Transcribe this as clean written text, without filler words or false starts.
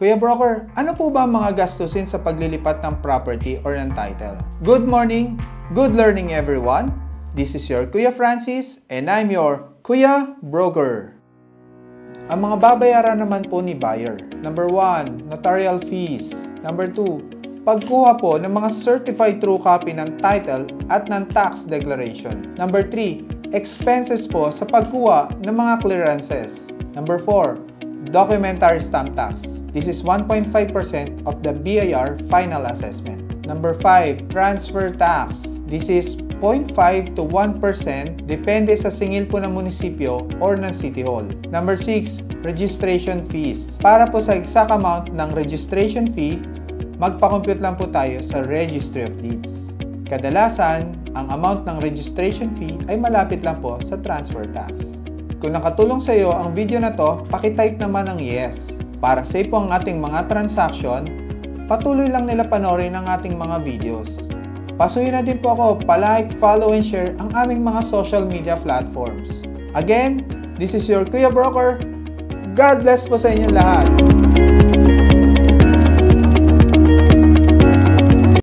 Kuya Broker, ano po ba ang mga gastusin sa paglilipat ng property or ng title? Good morning, good learning everyone. This is your Kuya Francis and I'm your Kuya Broker. Ang mga babayaran naman po ni buyer. Number 1, notarial fees. Number 2, pagkuha po ng mga certified true copy ng title at ng tax declaration. Number 3, expenses po sa pagkuha ng mga clearances. Number 4, documentary stamp tax. This is 1.5% of the BIR final assessment. Number 5, transfer tax. This is 0.5 to 1% depende sa singil po ng munisipyo or ng City Hall. Number 6, registration fees. Para po sa exact amount ng registration fee, magpa-compute lang po tayo sa Registry of Deeds. Kadalasan, ang amount ng registration fee ay malapit lang po sa transfer tax. Kung nakatulong sa iyo ang video na to, pakitype naman ng yes. Para safe po ang ating mga transaction, patuloy lang nila panoorin ang ating mga videos. Pasuyin na din po ako pa-like, follow, and share ang aming mga social media platforms. Again, this is your Kuya Broker. God bless po sa inyong lahat.